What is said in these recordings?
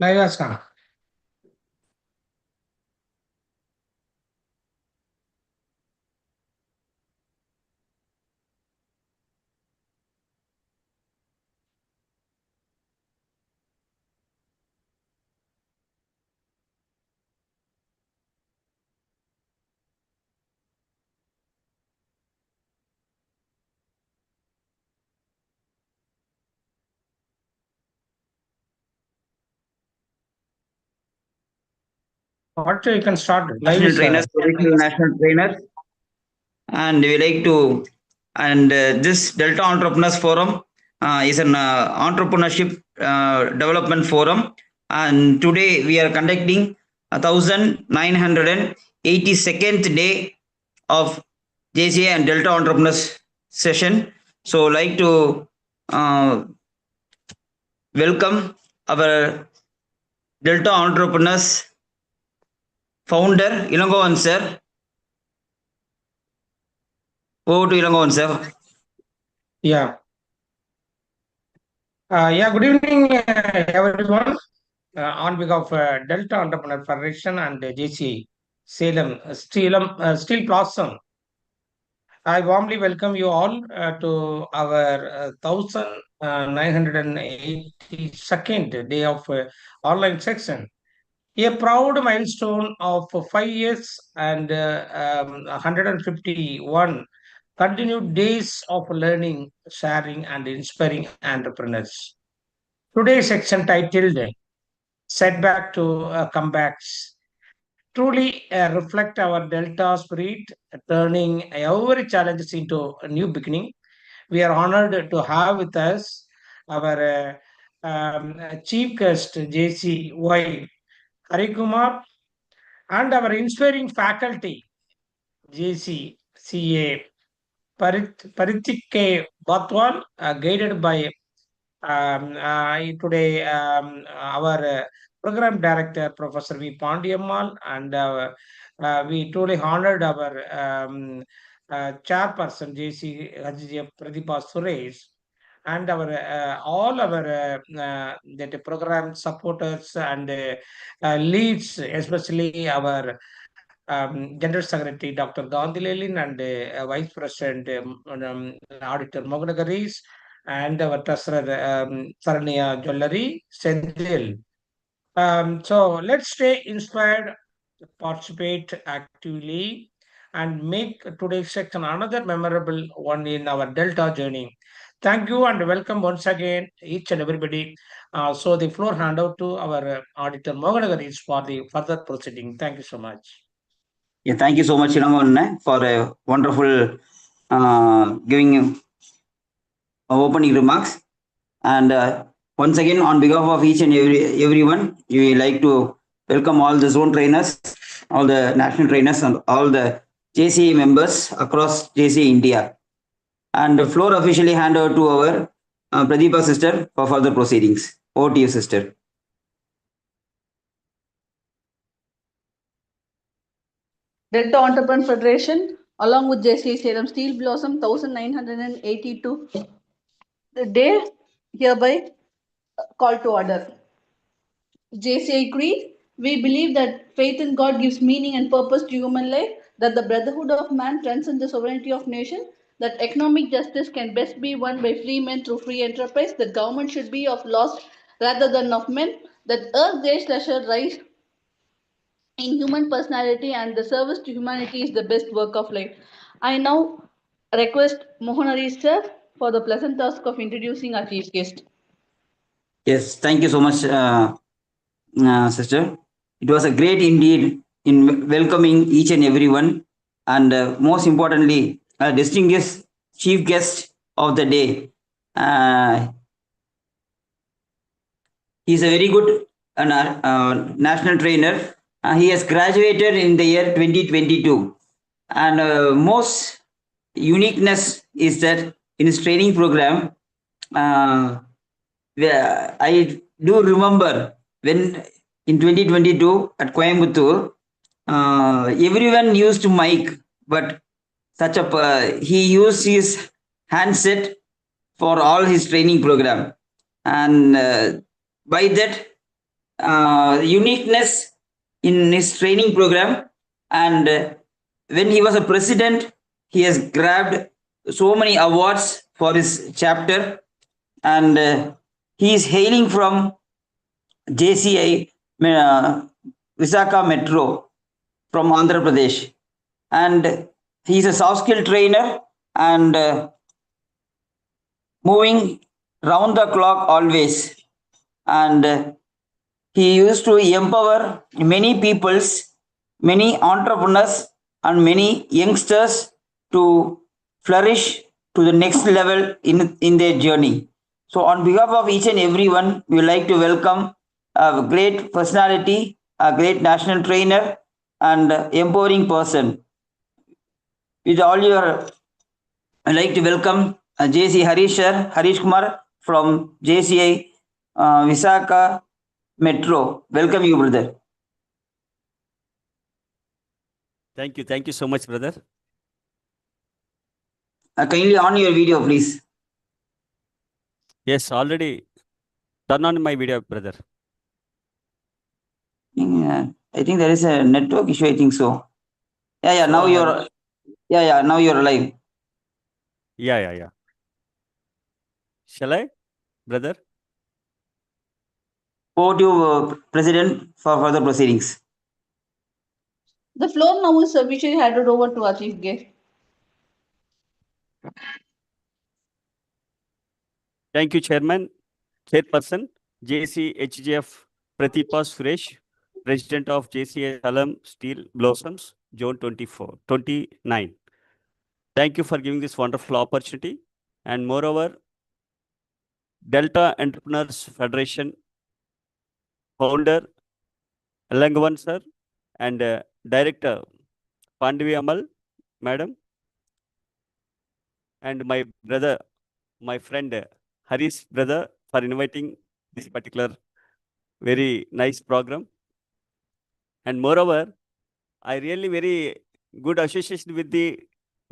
Nayasana. What you can start. Live National is trainers, professional national trainers, and we like to. And this Delta Entrepreneurs Forum is an entrepreneurship development forum, and today we are conducting 1982nd day of JCA and Delta Entrepreneurs session. So, like to uh, welcome our Delta Entrepreneurs founder Ilangovan sir. Over to Ilangovan sir. Yeah. Yeah. Good evening, everyone. On behalf of Delta Entrepreneur Federation and JC Salem Steel Blossom, I warmly welcome you all to our 1982nd day of online section. A proud milestone of 5 years and 151 continued days of learning, sharing, and inspiring entrepreneurs. Today's section titled Setback to Comebacks truly reflect our Delta spirit, turning every challenge into a new beginning. We are honored to have with us our chief guest, JC Harikumar, and our inspiring faculty, JC CA Paritik K. Batwal, guided by today our program director, Professor V. Pandiyammal, and we truly honored our chairperson, JC Hajija Pradipa Suresh, and our all our that program supporters and leads, especially our General Secretary Dr. Gandhi Lelin and Vice President Auditor Moganagaris and our Treasurer Sarania Jolleri Sendil. So let's stay inspired, participate actively, and make today's section another memorable one in our Delta journey. Thank you and welcome once again, each and everybody. So the floor hand out to our Auditor Moganagaris for the further proceeding. Thank you so much. Yeah, thank you so much, Ilangon, for a wonderful giving opening remarks. And once again, on behalf of each and everyone, we like to welcome all the zone trainers, all the national trainers, and all the JCA members across JCA India. And the floor officially hand over to our Pradeepa sister for further proceedings. Over to you, sister. Delta Entrepreneur Federation, along with JC Salem Steel Blossom 1982, the day hereby called to order. JCI Creed, we believe that faith in God gives meaning and purpose to human life, that the brotherhood of man transcends the sovereignty of nation, that economic justice can best be won by free men through free enterprise, that government should be of laws rather than of men, that earth days leisure rise in human personality and the service to humanity is the best work of life. I now request Mohanari sir for the pleasant task of introducing our chief guest. Yes, thank you so much, sister. It was a great indeed in welcoming each and everyone, and most importantly, a distinguished chief guest of the day. Uh, he's a very good national trainer. He has graduated in the year 2022, and most uniqueness is that in his training program, uh, I do remember when in 2022 at Coimbatore, everyone used mic, but he used his handset for all his training program, and by that uniqueness in his training program. And when he was a president, he has grabbed so many awards for his chapter. And he is hailing from JCI Visakha Metro from Andhra Pradesh. And he is a soft skill trainer and moving round the clock always. And he used to empower many peoples, many entrepreneurs, and many youngsters to flourish to the next level in their journey. So, on behalf of each and everyone, we would like to welcome a great personality, a great national trainer, and empowering person. With all your, I'd like to welcome JC Harish Kumar from JCI Visakha Metro. Welcome you, brother. Thank you. Thank you so much, brother. Kindly on your video, please. Yes, already turn on my video, brother. I think there is a network issue. I think so. Yeah. So Now you're. Yeah. Now you're live. Yeah. Shall I, brother? Over to President for further proceedings. The floor now is officially handed over to our chief guest. Thank you, Chairperson, JCHGF Prathipa Suresh, President of JCA Salam Steel Blossoms, Zone 29. Thank you for giving this wonderful opportunity. And moreover, Delta Entrepreneurs Federation founder Langavan sir and Director Pandavi Amal madam, and my brother, my friend Harish brother for inviting this particular very nice program. And moreover, I really very good association with the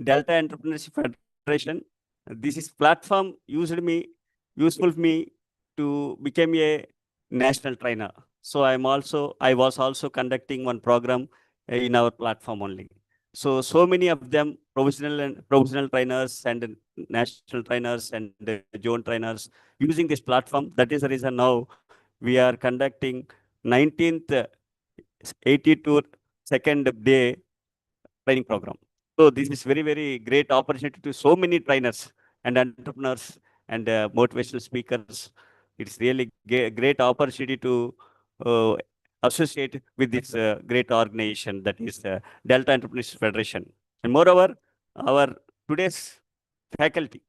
Delta Entrepreneurship Federation. This is platform useful for me to become a national trainer. So I was also conducting one program in our platform only. So many of them professional trainers and national trainers and zone trainers using this platform. That is the reason now we are conducting 19th 82 second day training program. So this is very great opportunity to so many trainers and entrepreneurs and motivational speakers. It's really great opportunity to uh, associate with this great organization that is Delta Entrepreneurship Federation. And moreover, our today's faculty.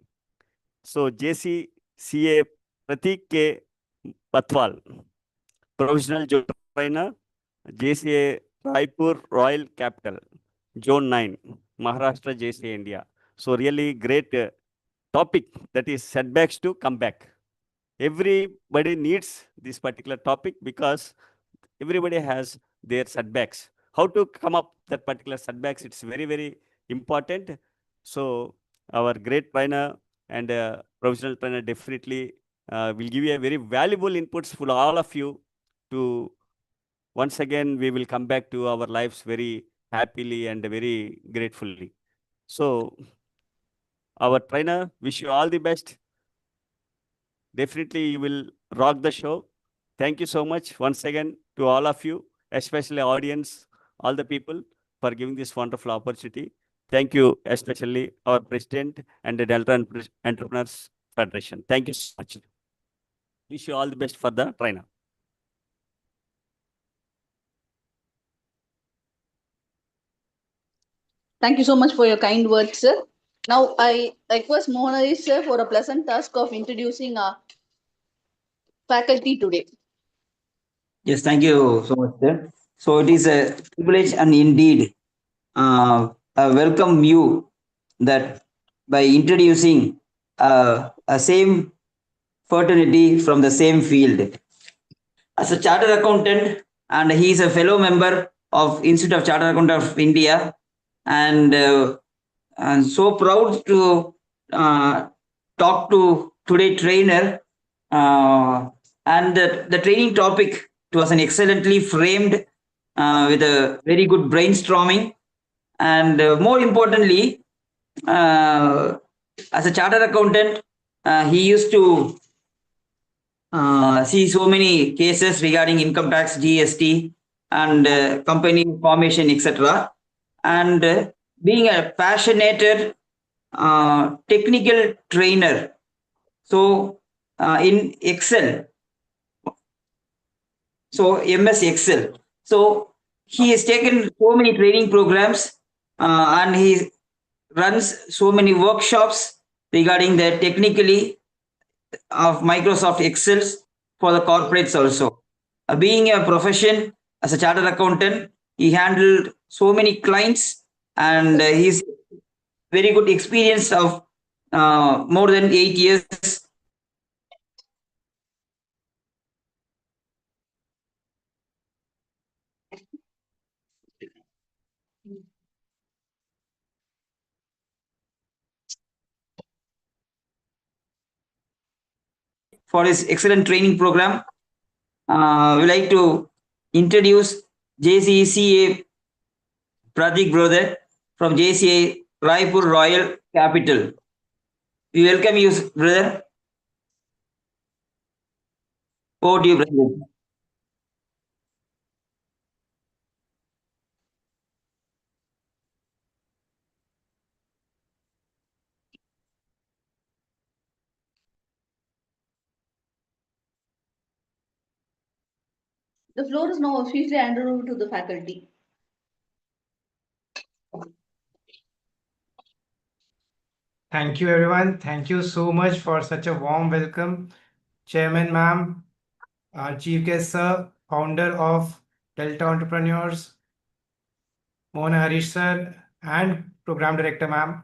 So JC CA Pratik K. Patwal, professional trainer, JCA Raipur Royal Capital, Zone 9, Maharashtra JCA India. So really great topic, that is setbacks to come back. Everybody needs this particular topic because everybody has their setbacks. How to come up that particular setbacks, it's very important. So our great trainer and professional trainer definitely will give you a very valuable inputs for all of you to once again we will come back to our lives very happily and very gratefully. So our trainer, wish you all the best. Definitely you will rock the show. Thank you so much once again to all of you, especially audience, all the people for giving this wonderful opportunity. Thank you, especially our president and the Delta Entrepreneurs Federation. Thank you so much. Wish you all the best for the trainer. Thank you so much for your kind words, sir. Now I request Mohan sir for a pleasant task of introducing our faculty today. Yes, thank you so much, sir. So it is a privilege and indeed I welcome you that by introducing a same fraternity from the same field. As a chartered accountant, and he is a fellow member of Institute of Chartered Accountants of India, and I'm so proud to talk to today trainer, and the training topic It was an excellently framed with a very good brainstorming. And more importantly, as a chartered accountant, he used to see so many cases regarding income tax, GST, and company formation, etc. And being a passionate technical trainer, so in Excel, so MS Excel. So he has taken so many training programs and he runs so many workshops regarding the technically of Microsoft Excels for the corporates also. Being a profession as a chartered accountant, he handled so many clients and he's very good experience of more than 8 years for his excellent training program. We like to introduce JCCA Pratik brother from JCA Raipur Royal Capital. We welcome you, brother. Over to you, brother. The floor is now officially handed over to the faculty. Thank you, everyone. Thank you so much for such a warm welcome. Chairman, ma'am, our chief guest, sir, founder of Delta Entrepreneurs, Mona Harish, sir, and program director, ma'am.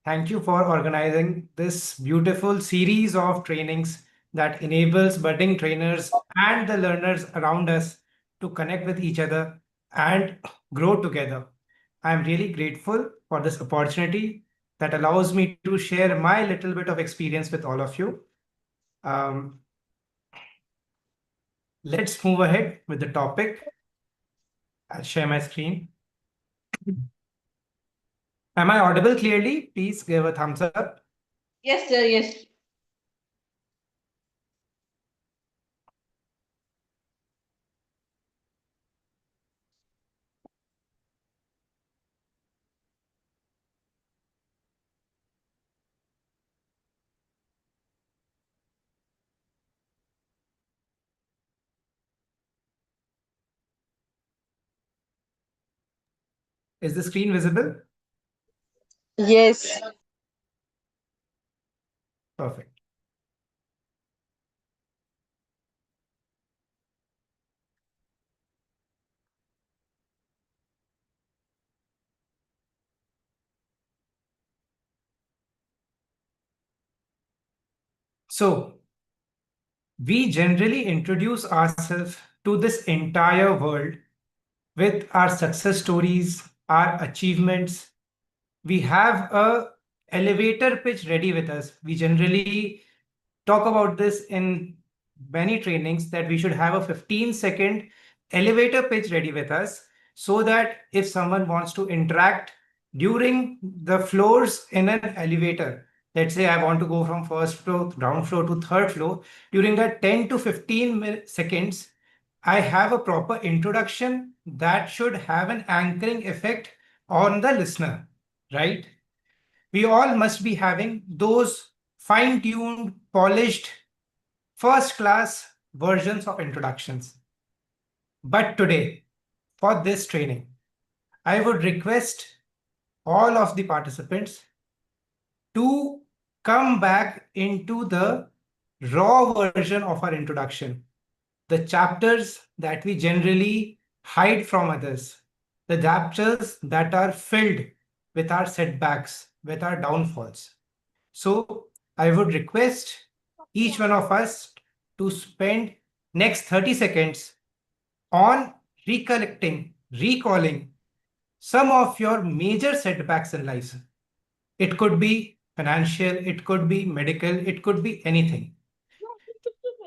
Thank you for organizing this beautiful series of trainings that enables budding trainers and the learners around us to connect with each other and grow together. I'm really grateful for this opportunity that allows me to share my little bit of experience with all of you. Let's move ahead with the topic. I'll share my screen. Am I audible clearly? Please give a thumbs up. Yes, sir, yes. Is the screen visible? Yes. Perfect. So, we generally introduce ourselves to this entire world with our success stories, our achievements. We have a elevator pitch ready with us. We generally talk about this in many trainings that we should have a 15-second elevator pitch ready with us so that if someone wants to interact during the floors in an elevator, let's say I want to go from first floor, ground floor to third floor, during that 10 to 15 seconds, I have a proper introduction that should have an anchoring effect on the listener, right? We all must be having those fine-tuned, polished, first-class versions of introductions. But today, for this training, I would request all of the participants to come back into the raw version of our introduction, the chapters that we generally hide from others, the chapters that are filled with our setbacks, with our downfalls. So I would request each one of us to spend next 30 seconds on recollecting, recalling some of your major setbacks in life. It could be financial, it could be medical, it could be anything.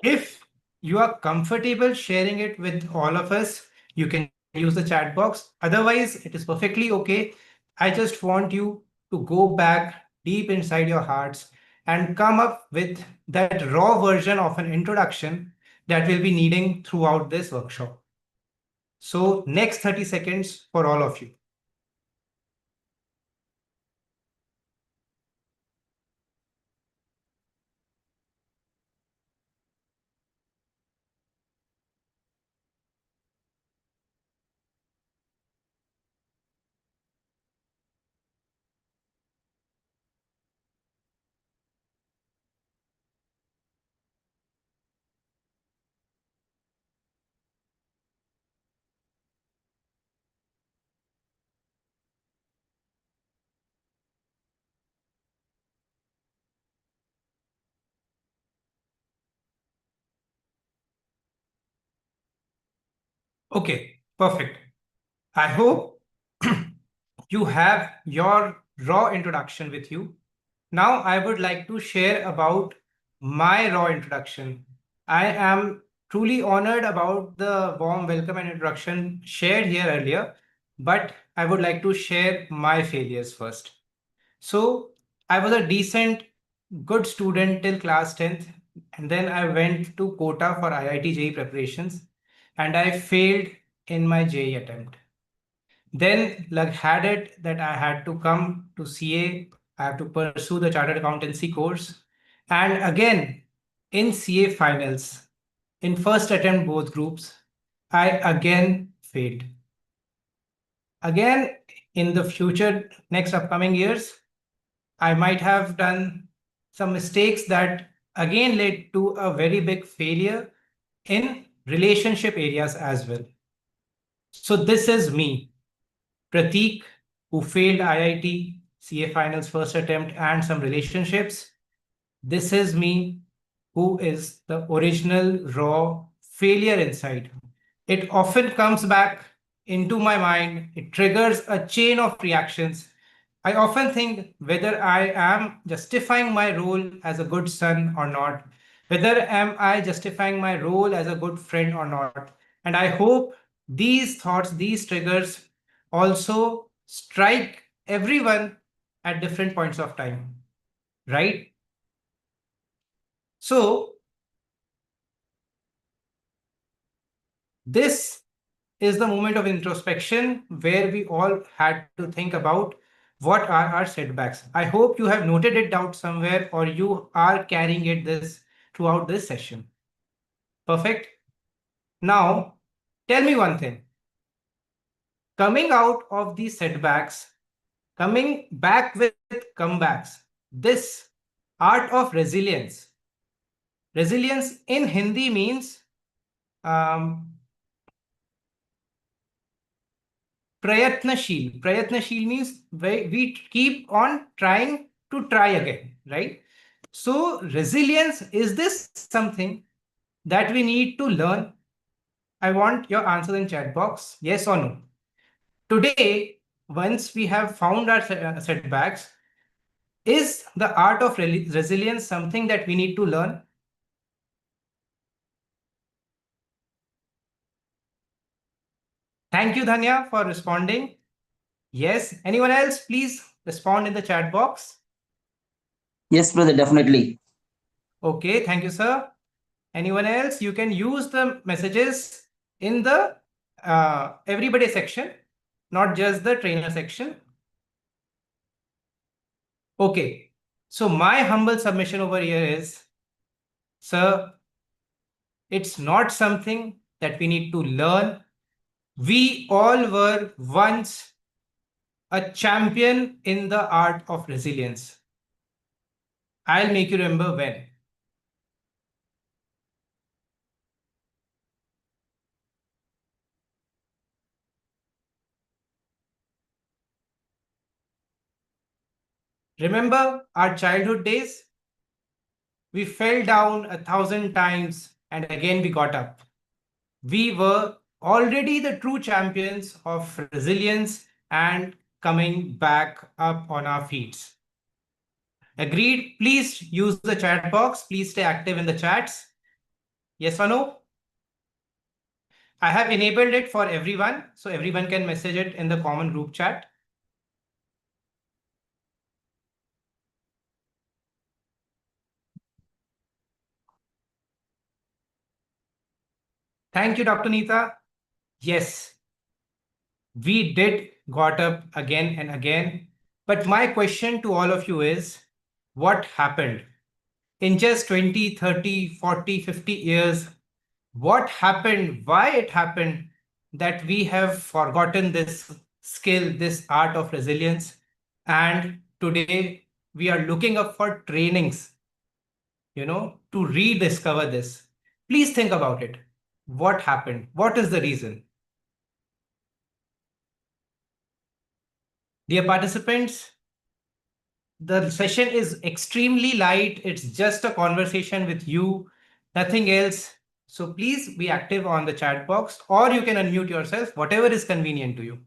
If you are comfortable sharing it with all of us, you can use the chat box. Otherwise, it is perfectly okay. I just want you to go back deep inside your hearts and come up with that raw version of an introduction that we'll be needing throughout this workshop. So, next 30 seconds for all of you. Okay, perfect. I hope you have your raw introduction with you. Now I would like to share about my raw introduction. I am truly honored about the warm welcome and introduction shared here earlier, but I would like to share my failures first. So I was a decent, good student till class 10th, and then I went to Kota for IIT JEE preparations, and I failed in my JEE attempt. Then luck had it that I had to come to CA. I have to pursue the chartered accountancy course. And again, in CA finals, in first attempt both groups, I again failed. Again, in the future, next upcoming years, I might have done some mistakes that again led to a very big failure in relationship areas as well. So this is me, Prateek, who failed IIT, CA finals first attempt, and some relationships. This is me, who is the original raw failure inside. It often comes back into my mind. It triggers a chain of reactions. I often think whether I am justifying my role as a good son or not, whether am I justifying my role as a good friend or not. And I hope these thoughts, these triggers also strike everyone at different points of time, right? So this is the moment of introspection where we all had to think about what are our setbacks. I hope you have noted it down somewhere or you are carrying it this throughout this session. Perfect. Now, tell me one thing. Coming out of these setbacks, coming back with comebacks, this art of resilience. Resilience in Hindi means prayatnashil. Prayatnashil means we keep on trying to try again, right? So resilience, is this something that we need to learn? I want your answer in chat box, yes or no. Today, once we have found our setbacks, is the art of resilience something that we need to learn? Thank you, Dhanya, for responding. Yes. Anyone else, please respond in the chat box. Yes, brother, definitely. Okay, thank you, sir. Anyone else? You can use the messages in the everybody section, not just the trainer section. Okay, so my humble submission over here is, sir, it's not something that we need to learn. We all were once a champion in the art of resilience. I'll make you remember when. Remember our childhood days? We fell down 1,000 times and again we got up. We were already the true champions of resilience and coming back up on our feet. Agreed? Please use the chat box. Please stay active in the chats. Yes or no? I have enabled it for everyone, so everyone can message it in the common group chat. Thank you, Dr. Neeta. Yes, we did got up again and again. But my question to all of you is, what happened? In just 20, 30, 40, 50 years, what happened, why it happened that we have forgotten this skill, this art of resilience. And today we are looking up for trainings, to rediscover this. Please think about it. What happened? What is the reason? Dear participants, the session is extremely light. It's just a conversation with you, nothing else. So please be active on the chat box, or you can unmute yourself, whatever is convenient to you.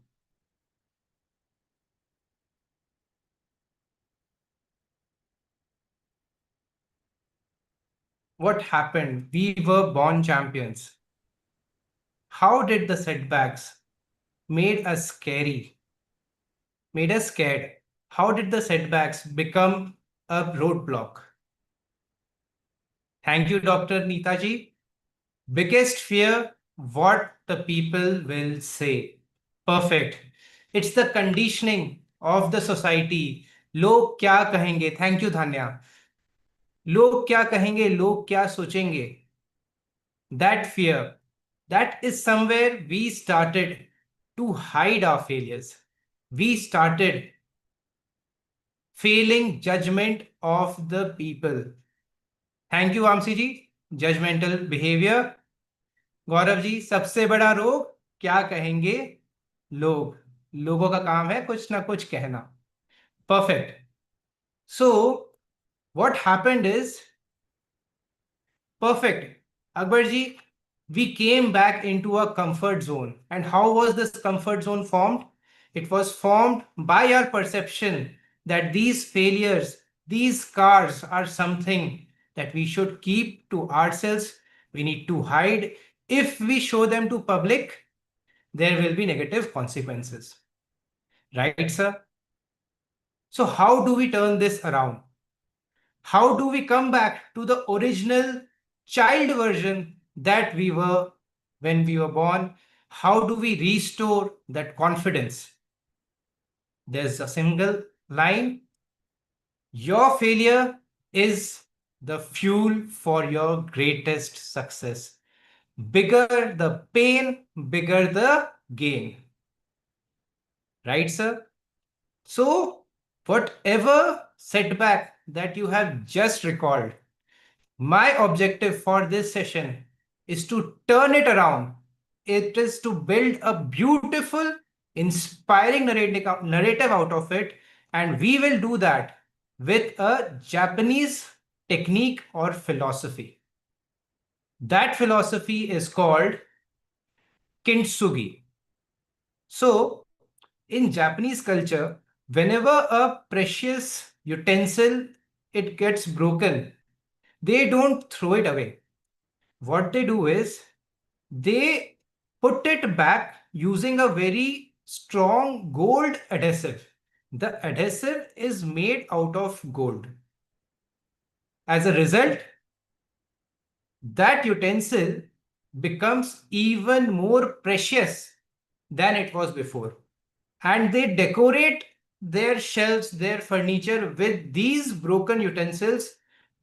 What happened? We were born champions. How did the setbacks made us scary, made us scared? How did the setbacks become a roadblock? Thank you, Dr. Neetaji. Biggest fear, what the people will say. Perfect. It's the conditioning of the society. लोग क्या कहेंगे? Thank you, Dhanya. लोग क्या कहेंगे? लोग क्या सोचेंगे? That fear, that is somewhere we started to hide our failures. We started failing judgment of the people. Thank you, Amsi ji. Judgmental behavior. Gaurav ji, सबसे बड़ा रोग क्या कहेंगे लोग? लोगों का काम है कुछ ना कुछ कहना. Perfect. So, what happened is, perfect. Akbar ji, we came back into a comfort zone. And how was this comfort zone formed? It was formed by our perception that these failures, these scars are something that we should keep to ourselves. We need to hide. If we show them to public, there will be negative consequences. Right, sir? So how do we turn this around? How do we come back to the original child version that we were when we were born? How do we restore that confidence? There's a single line. Your failure is the fuel for your greatest success. Bigger the pain, bigger the gain. Right, sir? So, whatever setback that you have just recalled, my objective for this session is to turn it around. It is to build a beautiful, inspiring narrative out of it. And we will do that with a Japanese technique or philosophy. That philosophy is called kintsugi. So, in Japanese culture, whenever a precious utensil it gets broken, they don't throw it away. What they do is they put it back using a very strong gold adhesive. The adhesive is made out of gold. As a result, that utensil becomes even more precious than it was before. And they decorate their shelves, their furniture with these broken utensils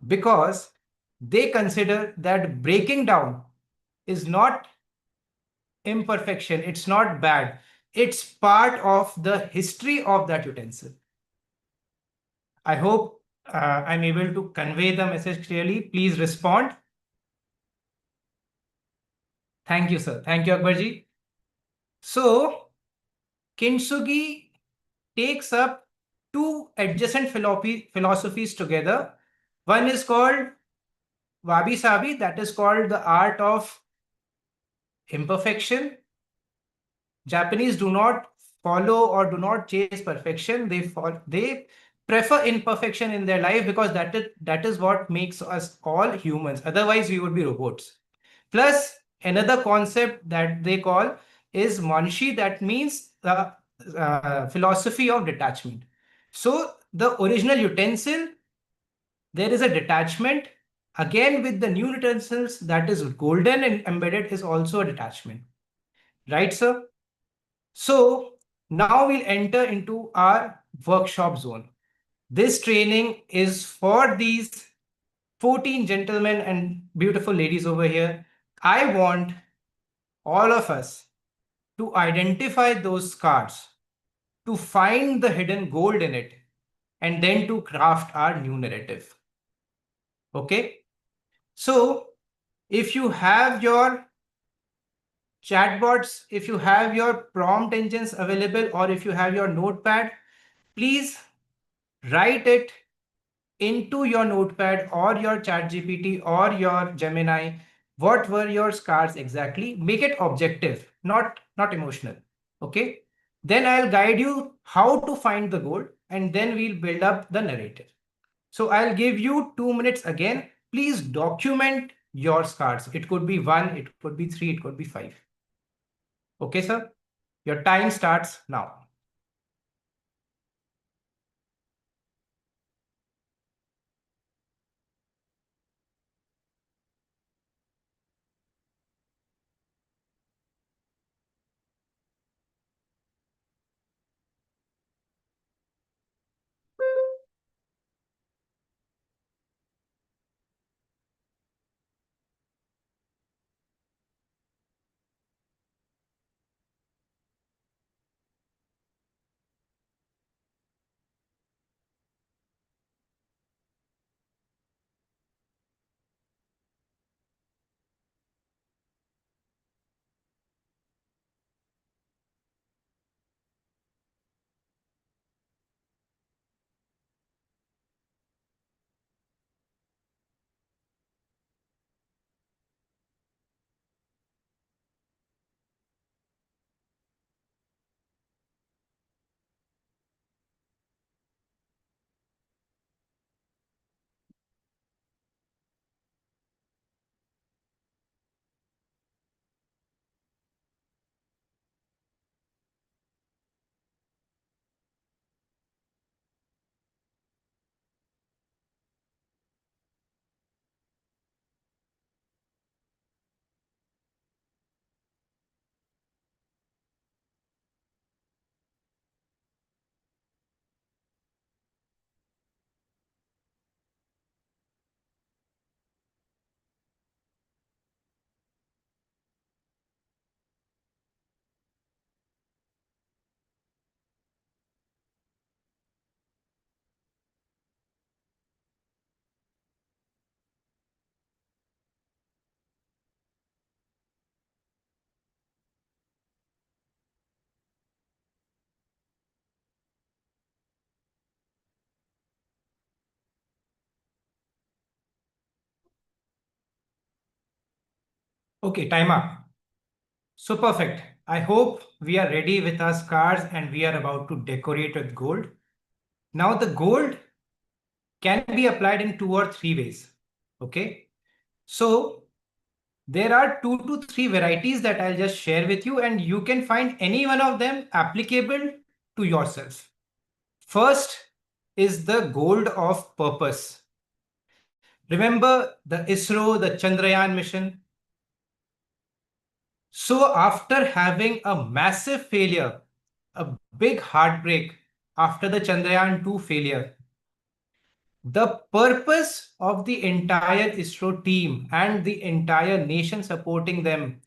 because they consider that breaking down is not imperfection, it's not bad, it's part of the history of that utensil. I hope I'm able to convey the message clearly. Please respond. Thank you, sir. Thank you, Akbarji. So, Kintsugi takes up two adjacent philosophies together. One is called Wabi Sabi, that is called the art of imperfection. Japanese do not follow or do not chase perfection. They prefer imperfection in their life because that is what makes us all humans. Otherwise, we would be robots. Plus another concept that they call is Manshi, that means the philosophy of detachment. So the original utensil, there is a detachment. Again, with the new utensils, that is golden and embedded, is also a detachment. Right, sir? So now we'll enter into our workshop zone. This training is for these 14 gentlemen and beautiful ladies over here. I want all of us to identify those cards, to find the hidden gold in it, and then to craft our new narrative. Okay? So if you have your chatbots, if you have your prompt engines available, or if you have your notepad, please write it into your notepad or your chat GPT or your Gemini. What were your scars exactly? Make it objective, not emotional. Okay. Then I'll guide you how to find the gold, and then we'll build up the narrative. So I'll give you 2 minutes again. Please document your scars. It could be 1, it could be 3, it could be 5. Okay, sir? Your time starts now. Okay, time up. So perfect. I hope we are ready with our scars and we are about to decorate with gold. Now the gold can be applied in 2 or 3 ways. Okay. So there are 2 to 3 varieties that I'll just share with you, and you can find any one of them applicable to yourself. First is the gold of purpose. Remember the ISRO, the Chandrayaan mission? So after having a massive failure, a big heartbreak after the Chandrayaan 2 failure, the purpose of the entire ISRO team and the entire nation supporting them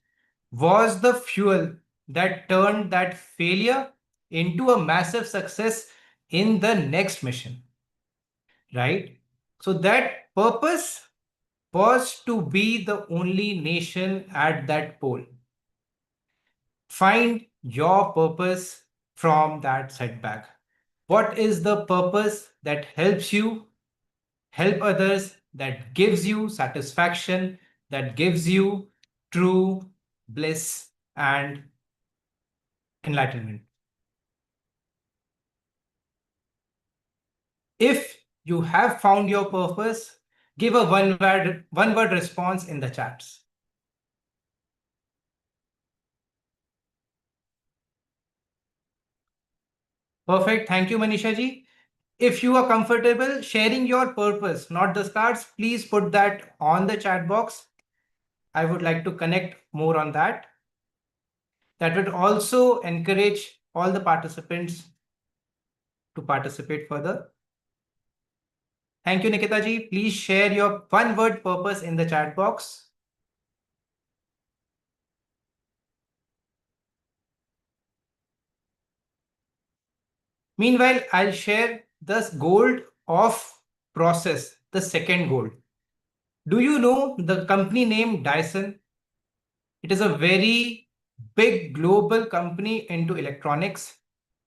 was the fuel that turned that failure into a massive success in the next mission, right? So that purpose was to be the only nation at that pole. Find your purpose from that setback. What is the purpose that helps you help others, that gives you satisfaction, that gives you true bliss and enlightenment? If you have found your purpose, give a one word response in the chats. Perfect. Thank you, Manisha ji. If you are comfortable sharing your purpose, not the cards, please put that on the chat box. I would like to connect more on that. That would also encourage all the participants to participate further. Thank you, Nikita ji. Please share your one word purpose in the chat box. Meanwhile, I'll share the goal of process, the second goal. Do you know the company name Dyson? It is a very big global company into electronics.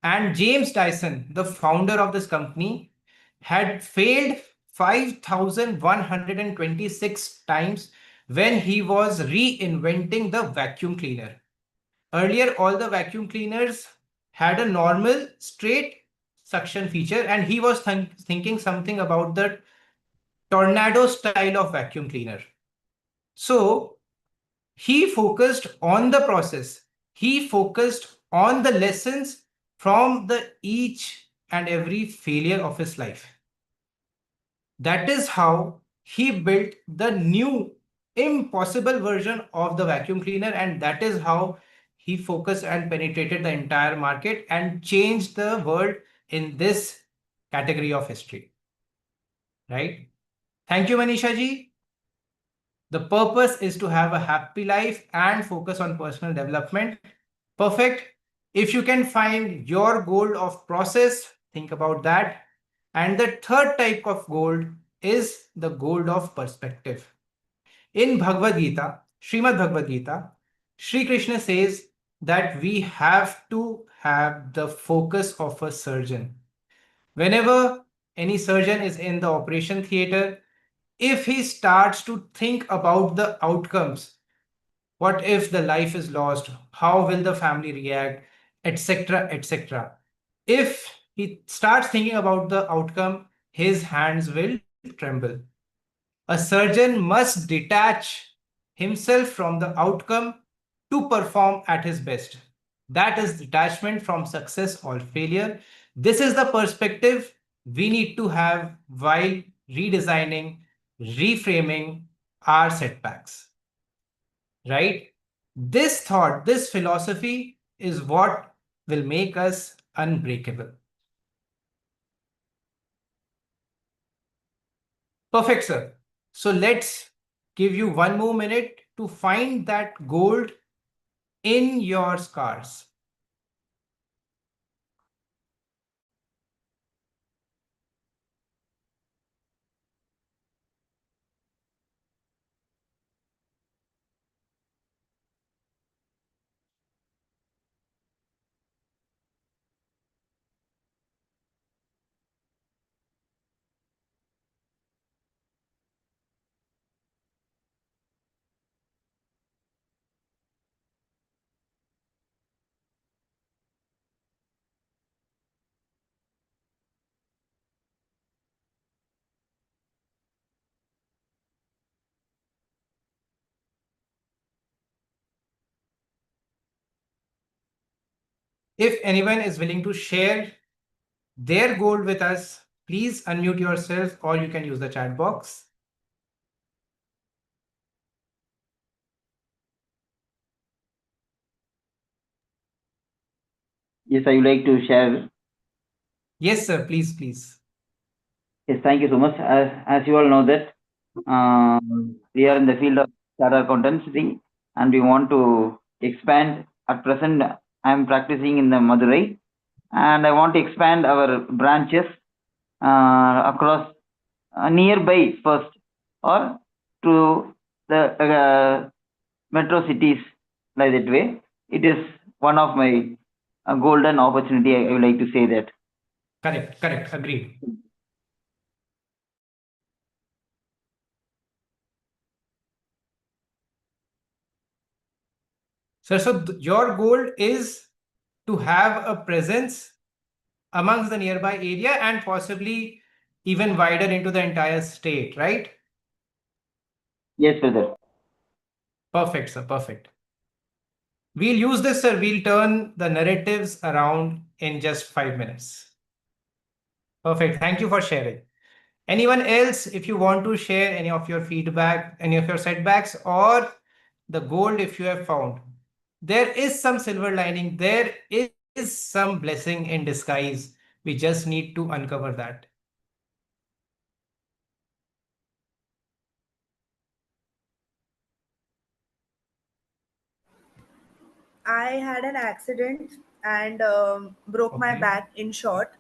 And James Dyson, the founder of this company, had failed 5,126 times when he was reinventing the vacuum cleaner. Earlier, all the vacuum cleaners had a normal straight suction feature, and he was thinking something about the tornado style of vacuum cleaner. So he focused on the process. He focused on the lessons from the each and every failure of his life. That is how he built the new impossible version of the vacuum cleaner, and that is how he focused and penetrated the entire market and changed the world in this category of history. Right? Thank you, Manisha ji. The purpose is to have a happy life and focus on personal development. Perfect. If you can find your goal of process, think about that. And the third type of goal is the goal of perspective. In Bhagavad Gita, Srimad Bhagavad Gita, Sri Krishna says that we have to have the focus of a surgeon. Whenever any surgeon is in the operation theater, if he starts to think about the outcomes, what if the life is lost, how will the family react, etc., etc., if he starts thinking about the outcome, his hands will tremble. A surgeon must detach himself from the outcome to perform at his best. That is detachment from success or failure. This is the perspective we need to have while redesigning, reframing our setbacks. Right? This thought, this philosophy is what will make us unbreakable. Perfect, sir. So let's give you one more minute to find that gold in your scars. If anyone is willing to share their goal with us, please unmute yourself or you can use the chat box. Yes, I would like to share. Yes, sir. Please, please. Yes, thank you so much. As you all know that we are in the field of chartered accountancy and we want to expand. At present, I am practicing in the Madurai and I want to expand our branches across nearby first or to the metro cities like that way. It is one of my golden opportunity. I would like to say that. Correct. Agreed. Sir, so your goal is to have a presence amongst the nearby area and possibly even wider into the entire state, right? Yes, brother. Perfect, sir. Perfect. We'll use this, sir. We'll turn the narratives around in just 5 minutes. Perfect. Thank you for sharing. Anyone else, if you want to share any of your feedback, any of your setbacks, or the gold if you have found, there is some silver lining, there is some blessing in disguise. We just need to uncover that. I had an accident and broke my Okay. back in short.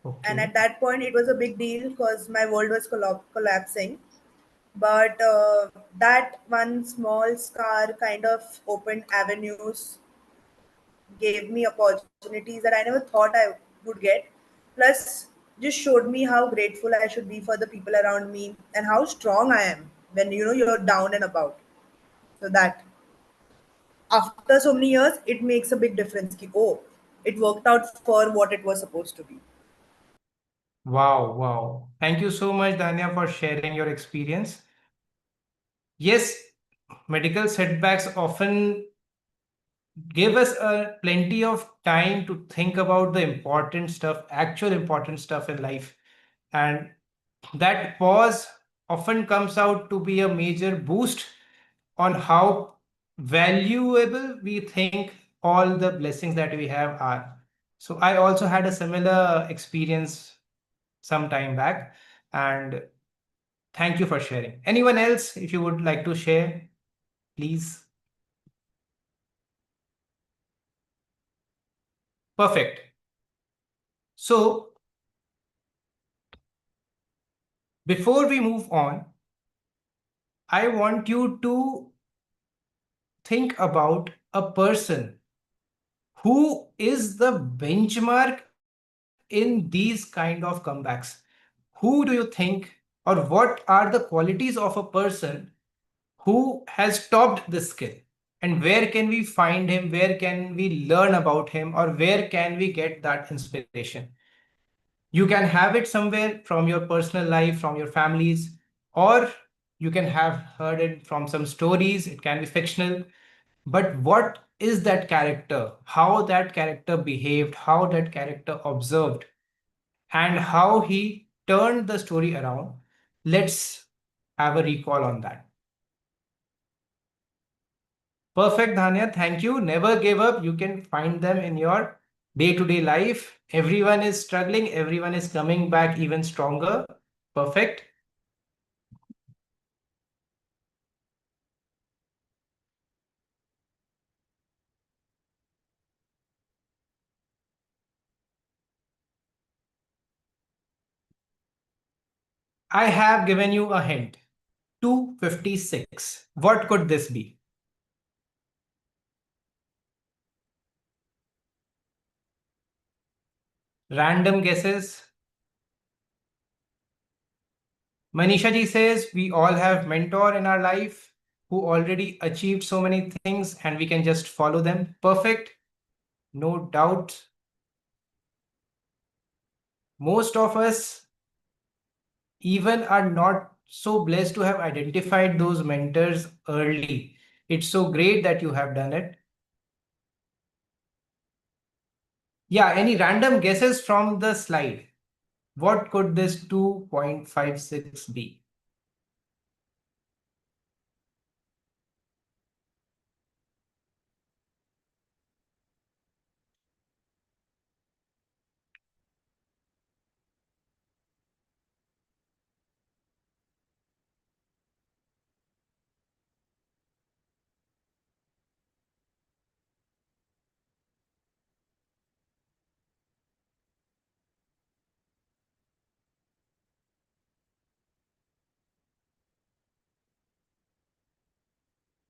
And Okay. at that point, it was a big deal because my world was collapsing. But that one small scar kind of opened avenues, gave me opportunities that I never thought I would get. Plus, just showed me how grateful I should be for the people around me and how strong I am when you're down and about. So that after so many years, it makes a big difference. Ki, oh, it worked out for what it was supposed to be. Wow, wow. Thank you so much, Danya, for sharing your experience. Yes, medical setbacks often give us plenty of time to think about the important stuff, actual important stuff in life. And that pause often comes out to be a major boost on how valuable we think all the blessings that we have are. So I also had a similar experience some time back, and thank you for sharing. Anyone else, if you would like to share, please. Perfect. So before we move on, I want you to think about a person who is the benchmark in these kind of comebacks. Who do you think, or what are the qualities of a person who has topped this skill? And where can we find him? Where can we learn about him? Or where can we get that inspiration? You can have it somewhere from your personal life, from your families, or you can have heard it from some stories. It can be fictional. But what is that character? How that character behaved, how that character observed, and how he turned the story around? Let's have a recall on that. Perfect, Dhanya. Thank you. Never give up. You can find them in your day-to-day life. Everyone is struggling. Everyone is coming back even stronger. Perfect. I have given you a hint. 256. What could this be? Random guesses. Manisha ji says we all have mentor in our life who already achieved so many things and we can just follow them. Perfect. No doubt. Most of us even are not so blessed to have identified those mentors early. It's so great that you have done it. Yeah, any random guesses from the slide? What could this 2.56 be?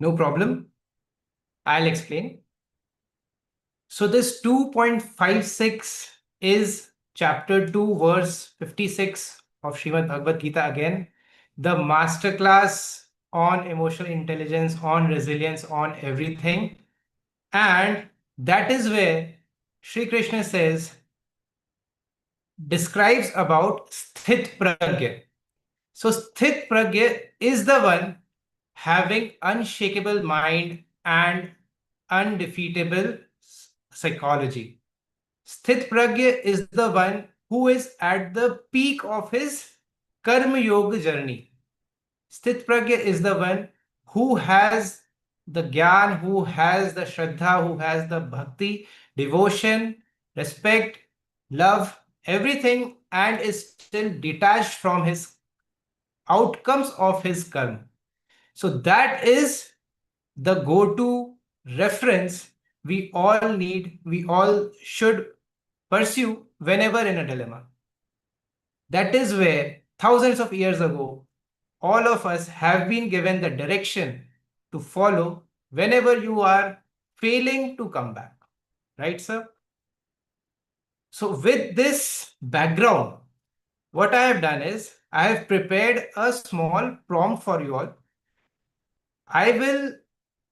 No problem. I'll explain. So this 2.56 is chapter 2, verse 56 of Srimad Bhagavad Gita again. The masterclass on emotional intelligence, on resilience, on everything. And that is where Sri Krishna says, describes about Sthit Pragya. So Sthit Pragya is the one having unshakable mind and undefeatable psychology. Sthit Pragya is the one who is at the peak of his Karma Yoga journey. Sthit Pragya is the one who has the Gyan, who has the Shraddha, who has the Bhakti, devotion, respect, love, everything, and is still detached from his outcomes of his karma. So that is the go-to reference we all need, we all should pursue whenever in a dilemma. That is where thousands of years ago, all of us have been given the direction to follow whenever you are failing to come back. Right, sir? So with this background, what I have done is I have prepared a small prompt for you all. I will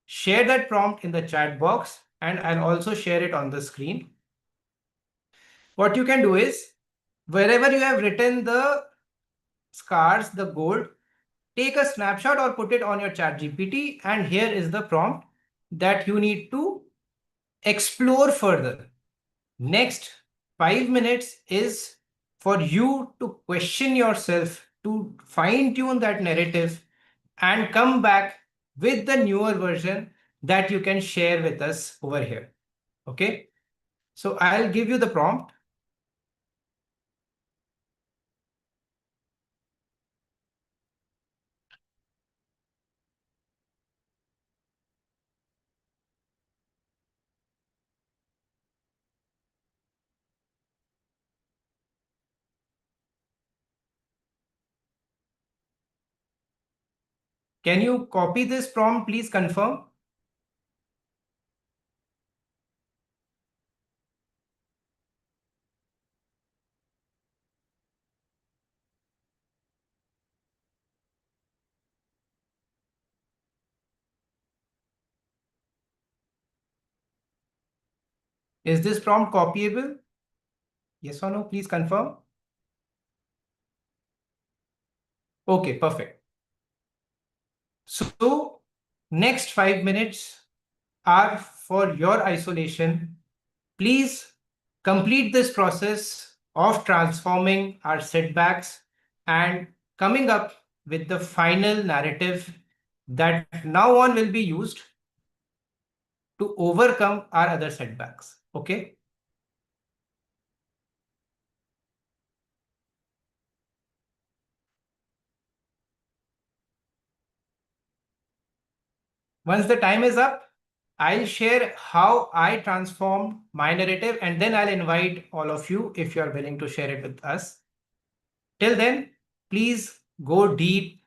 share that prompt in the chat box and I'll also share it on the screen. What you can do is wherever you have written the scars, the gold, take a snapshot or put it on your chat GPT, and here is the prompt that you need to explore further. Next 5 minutes is for you to question yourself, to fine tune that narrative and come back with the newer version that you can share with us over here. Okay, so I'll give you the prompt. Can you copy this prompt? Please confirm. Is this prompt copyable? Yes or no? Please confirm. Okay, perfect. So next 5 minutes are for your isolation. Please complete this process of transforming our setbacks and coming up with the final narrative that now on will be used to overcome our other setbacks. Okay. Once the time is up, I'll share how I transformed my narrative, and then I'll invite all of you if you are willing to share it with us. Till then, please go deep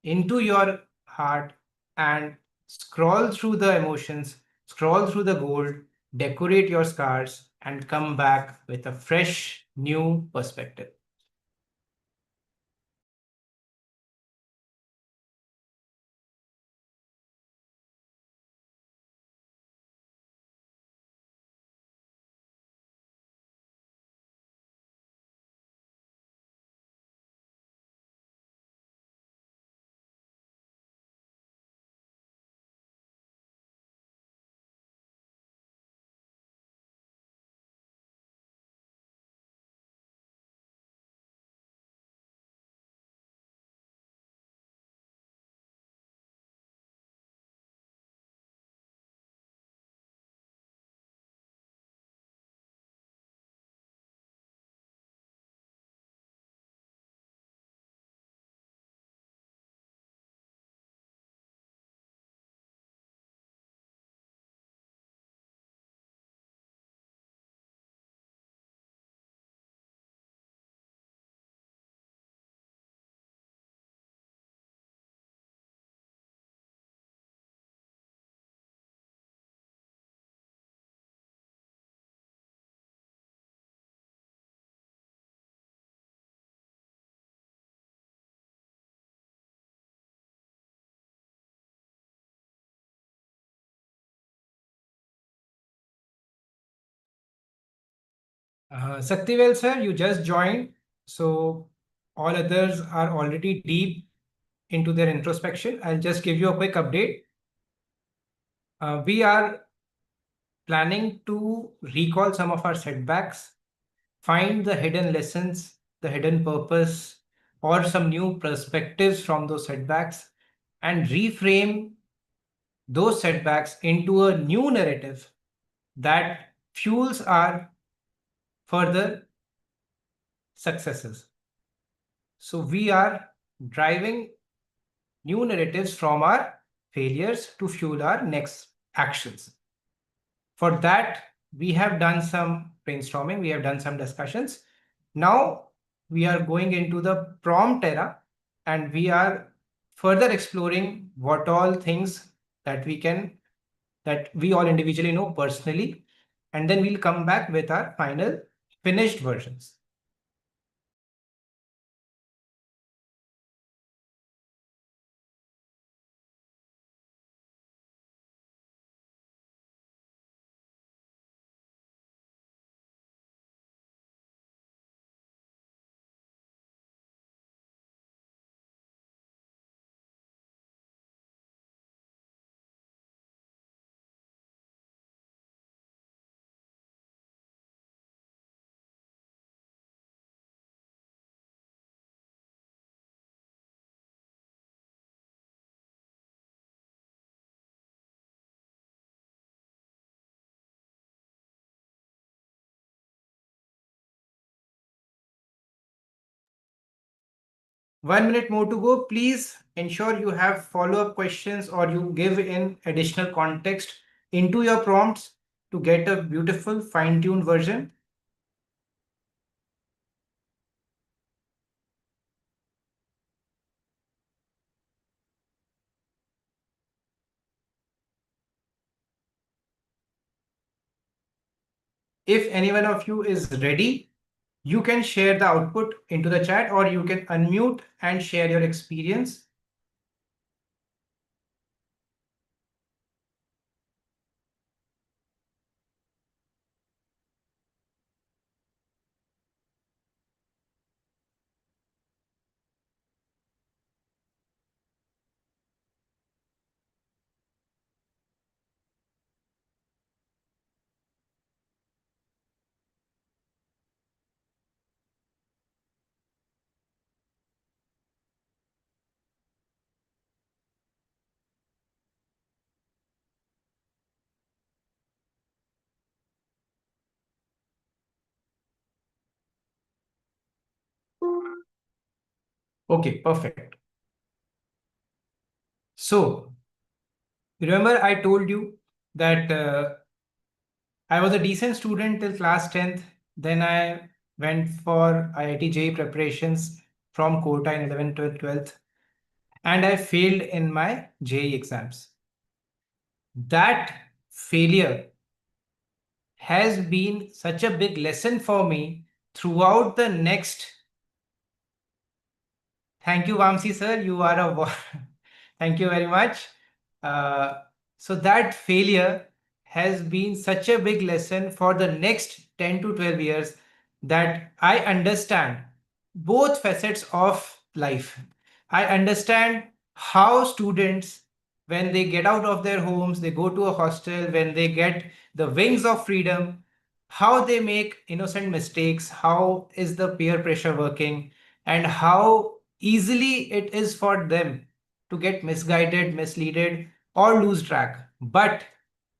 into your heart and scroll through the emotions, scroll through the gold, decorate your scars, and come back with a fresh, new perspective. Saktivel sir, you just joined, so all others are already deep into their introspection. I'll just give you a quick update. We are planning to recall some of our setbacks, find the hidden lessons, the hidden purpose, or some new perspectives from those setbacks, and reframe those setbacks into a new narrative that fuels our further successes. So we are driving new narratives from our failures to fuel our next actions. For that, we have done some brainstorming, we have done some discussions. Now we are going into the prompt era, and we are further exploring what all things that we all individually know personally, and then we'll come back with our final finished versions. One minute more to go. Please ensure you have follow-up questions or you give in additional context into your prompts to get a beautiful fine-tuned version. If any one of you is ready, you can share the output into the chat, or you can unmute and share your experience. Okay, perfect. So remember I told you that I was a decent student till class 10th. Then I went for IIT JEE preparations from quota in 11th, 12th, and I failed in my JEE exams. That failure has been such a big lesson for me throughout the next. Thank you, Vamsi sir. You are a thank you very much. So that failure has been such a big lesson for the next 10 to 12 years that I understand both facets of life. I understand how students, when they get out of their homes, they go to a hostel, when they get the wings of freedom, how they make innocent mistakes, how is the peer pressure working, and how easily it is for them to get misguided, misleaded, or lose track. But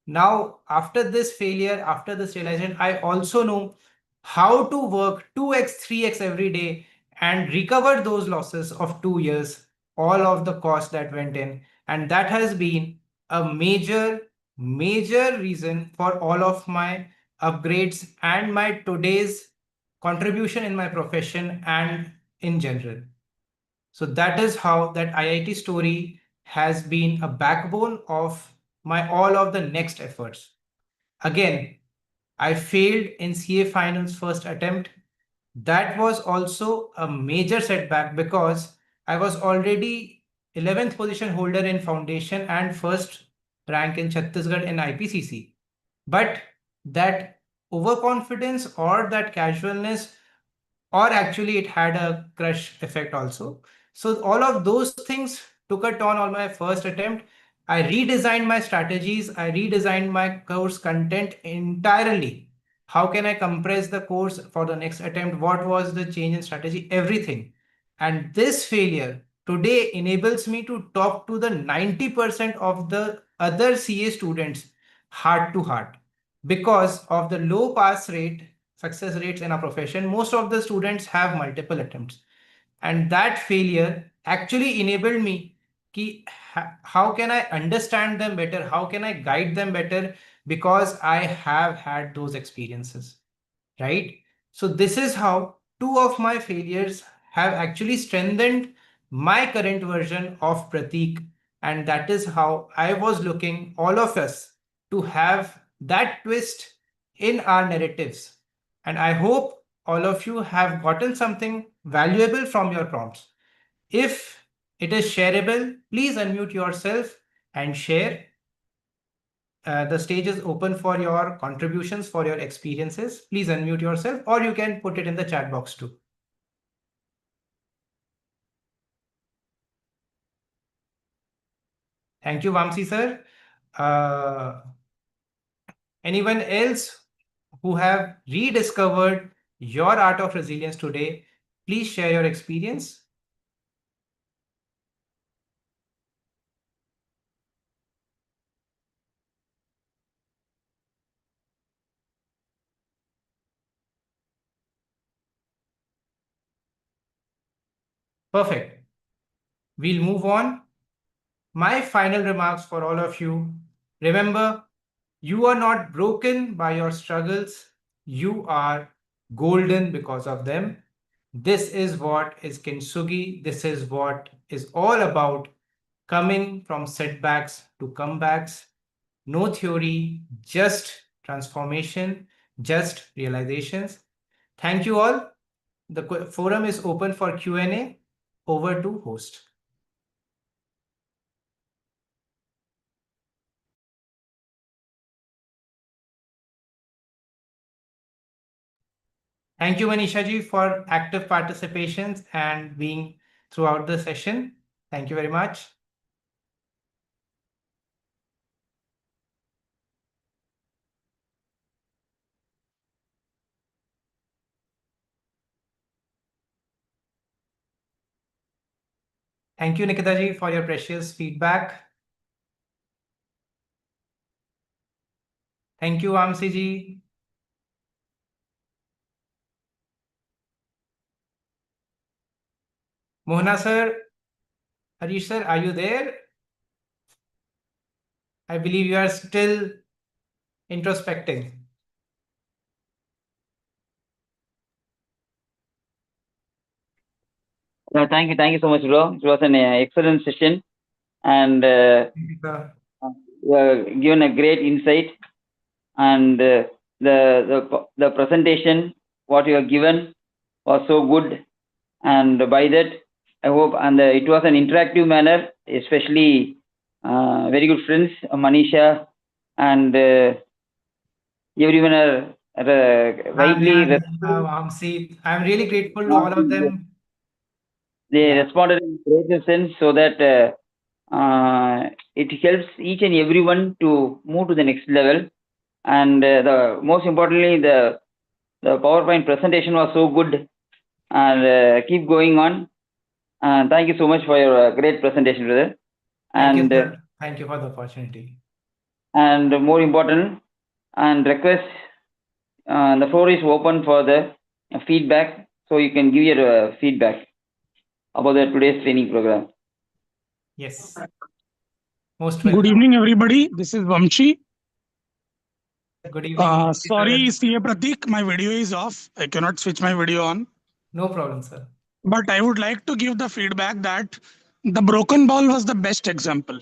now, after this failure, after this realization, I also know how to work 2x, 3x every day and recover those losses of 2 years, all of the cost that went in. And that has been a major reason for all of my upgrades and my today's contribution in my profession and in general. So that is how that IIT story has been a backbone of my all of the next efforts. Again, I failed in CA finals first attempt. That was also a major setback because I was already 11th position holder in foundation and first rank in Chhattisgarh in IPCC. But that overconfidence or that casualness, or actually it had a crush effect also. So all of those things took a toll on my first attempt. I redesigned my strategies. I redesigned my course content entirely. How can I compress the course for the next attempt? What was the change in strategy? Everything. And this failure today enables me to talk to the 90% of the other CA students heart to heart. Because of the low pass rate, success rates in our profession, most of the students have multiple attempts. And that failure actually enabled me ki how can I understand them better? How can I guide them better? Because I have had those experiences, right? So this is how two of my failures have actually strengthened my current version of Pratik. And that is how I was looking all of us to have that twist in our narratives. And I hope all of you have gotten something valuable from your prompts. If it is shareable, please unmute yourself and share. The stage is open for your contributions, for your experiences. Please unmute yourself, or you can put it in the chat box too. Thank you, Vamsi sir. Anyone else who have rediscovered your art of resilience today, please share your experience. Perfect. We'll move on. My final remarks for all of you. Remember, you are not broken by your struggles. You are golden because of them. This is what is Kintsugi. This is what is all about coming from setbacks to comebacks. No theory, just transformation, just realizations. Thank you all. The forum is open for Q&A. Over to host. Thank you, Manisha ji, for active participation and being throughout the session. Thank you very much. Thank you, Nikita ji, for your precious feedback. Thank you, Vamsi ji. Mohana sir, Harish sir, are you there? I believe you are still introspecting. Thank you so much, bro. It was an excellent session, and you have given a great insight. And the presentation what you have given was so good, and by that I hope, and it was an interactive manner, especially very good friends Manisha and everyone are rightly Vamsi, I'm really grateful to all of them. they responded in greater sense, so that it helps each and everyone to move to the next level. And the most importantly, the PowerPoint presentation was so good, and keep going on. Thank you so much for your great presentation, brother. Thank you, sir. Thank you for the opportunity. And more important, and request, the floor is open for the feedback, so you can give your feedback about the today's training program. Yes. Most welcome. Good evening, everybody. This is Vamshi. Good evening. Sorry, CA Pratik, my video is off. I cannot switch my video on. No problem, sir. But I would like to give the feedback that the broken ball was the best example.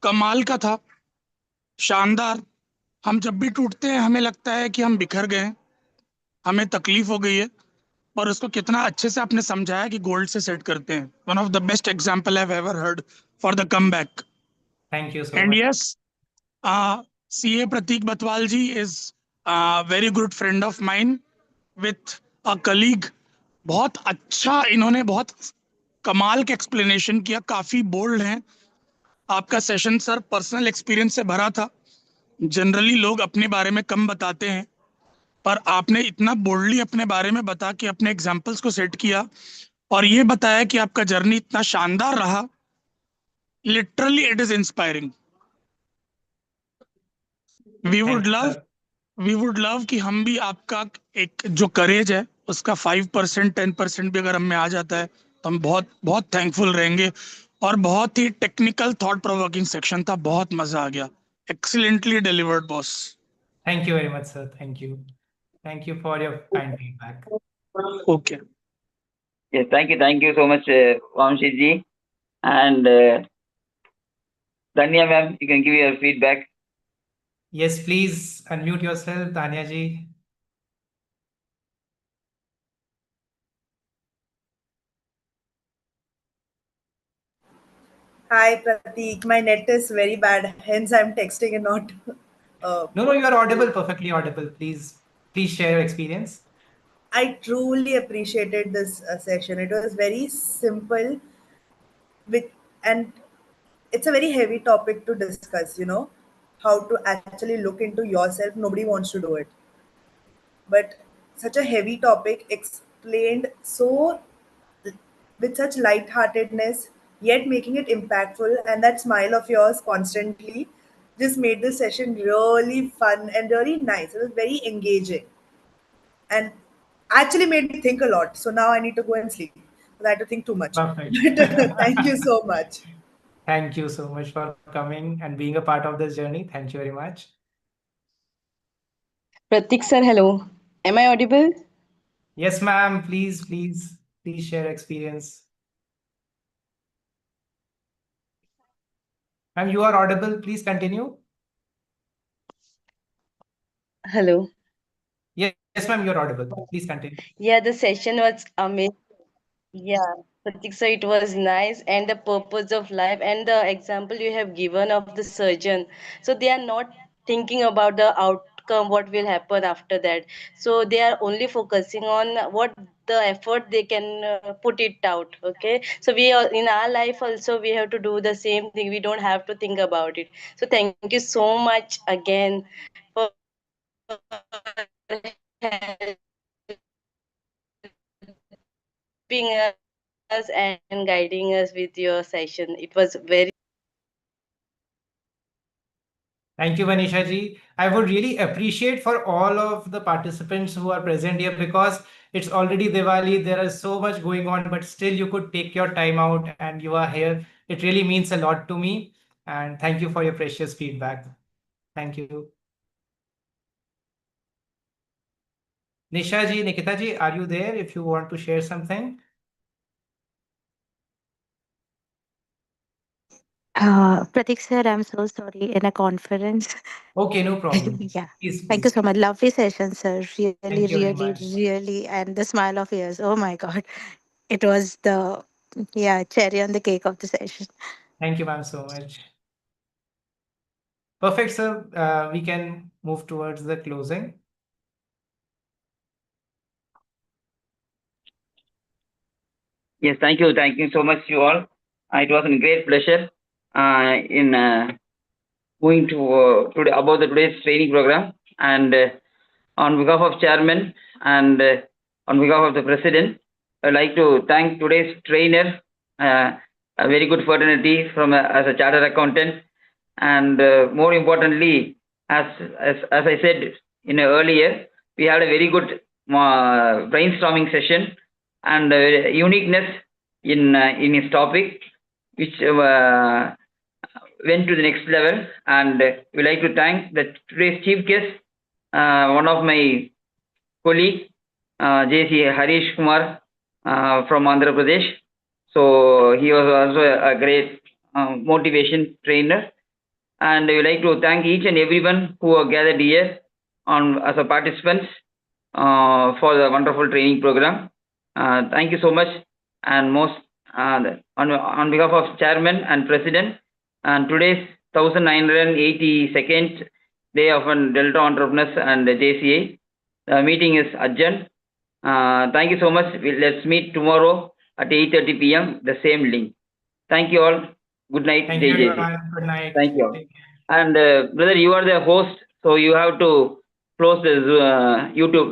कमाल का था, शानदार. हम जब भी टूटते हैं हमें लगता है कि हम बिखर गए, हमें तकलीफ हो गई है, पर उसको कितना अच्छे से आपने समझाया कि गोल्ड से सेट करते हैं. One of the best example I've ever heard for the comeback. Thank you so And much. yes, CA Pratik Batwal ji is a very good friend of mine with a colleague. बहुत अच्छा, इन्होंने बहुत कमाल के explanation किया, काफी bold हैं, आपका सेशन सर पर्सनल एक्सपीरियंस से भरा था। जनरली लोग अपने बारे में कम बताते हैं, पर आपने इतना बोल्डली अपने बारे में बता के अपने एग्जाम्पल्स को सेट किया और ये बताया कि आपका जर्नी इतना शानदार रहा। Literally it is inspiring. We would Thank you, love sir. We would love कि हम भी आपका एक जो करेज है उसका 5% 10% भी अगर हम में आ जाता है तो हम बहुत बहुत थैंकफुल रहेंगे। और बहुत ही टेक्निकल थॉट प्रोवोकिंग सेक्शन था, बहुत मजा आ गया। Excellently delivered boss. Thank you very much, sir. Thank you. Thank you for your kind feedback. Okay Yes, thank you so much, Vamshi ji. And Danya ma'am, you can give your feedback. Yes, please unmute yourself, Tanya ji. Hi, Prateek. My net is very bad, hence I'm texting and not. No, you are audible, perfectly audible. Please share your experience. I truly appreciated this session. It was very simple, with and it's a very heavy topic to discuss. How to actually look into yourself. Nobody wants to do it, but such a heavy topic explained so with such lightheartedness, yet making it impactful, and that smile of yours constantly just made this session really fun and really nice. It was very engaging and actually made me think a lot. So now I need to go and sleep because I had to think too much. Perfect. But thank you so much. Thank you so much for coming and being a part of this journey. Thank you very much. Pratik sir, hello. Am I audible? Yes, ma'am. Please share experience. Ma'am, you are audible. Please continue. Hello. Yes, ma'am, you're audible. Please continue. Yeah, the session was amazing. Yeah, Pratik sir, it was nice, and the purpose of life and the example you have given of the surgeon. So they are not thinking about the outcome, what will happen after that. So they are only focusing on what the effort they can put it out. Okay, so we are in our life also we have to do the same thing. We don't have to think about it. So thank you so much again for helping us and guiding us with your session. It was very. Thank you, Manisha ji. I would really appreciate for all of the participants who are present here because it's already Diwali. There is so much going on, but still you could take your time out and you are here. It really means a lot to me. And thank you for your precious feedback. Thank you. Nisha ji, Nikita ji, are you there if you want to share something? Pratik sir, I'm so sorry, in a conference. Okay, no problem. Yeah. Please, Thank you please. so much. Lovely session, sir. Really, Thank you very really, much. really. And the smile of yours. Oh my God. It was the, yeah, cherry on the cake of the session. Thank you, ma'am, so much. Perfect, sir. We can move towards the closing. Yes, thank you so much, you all. It was a great pleasure in going to today about the today's training program. And on behalf of chairman and on behalf of the president, I'd like to thank today's trainer, a very good fraternity from as a chartered accountant, and more importantly, as I said in earlier, we had a very good brainstorming session and uniqueness in his topic, which went to the next level. And we like to thank the today's chief guest, one of my colleague, JC Harish Kumar from Andhra Pradesh. So he was also a great motivation trainer. And we like to thank each and everyone who are gathered here on as a participants for the wonderful training program. Thank you so much. And most on behalf of chairman and president, and today's 1982nd day of Delta Entrepreneurs and JCA. The meeting is adjourned. Thank you so much. Let's meet tomorrow at 8:30 p.m. the same link. Thank you all. Good night, Thank Jay you, Jay. everyone. Good night. Thank you. Take care. And brother, you are the host, so you have to close the YouTube,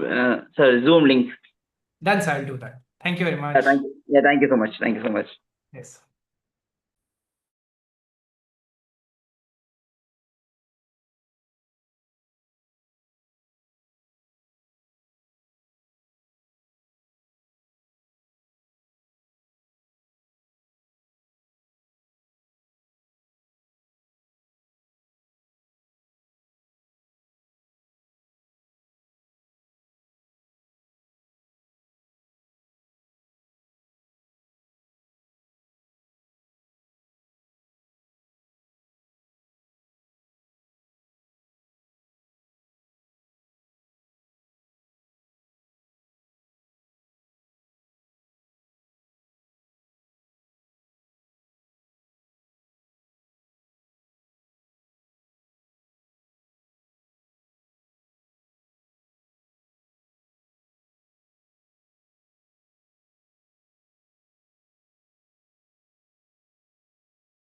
Zoom link. Done, sir. I'll do that. Thank you very much. Thank you. Yeah, thank you so much. Thank you so much. Yes.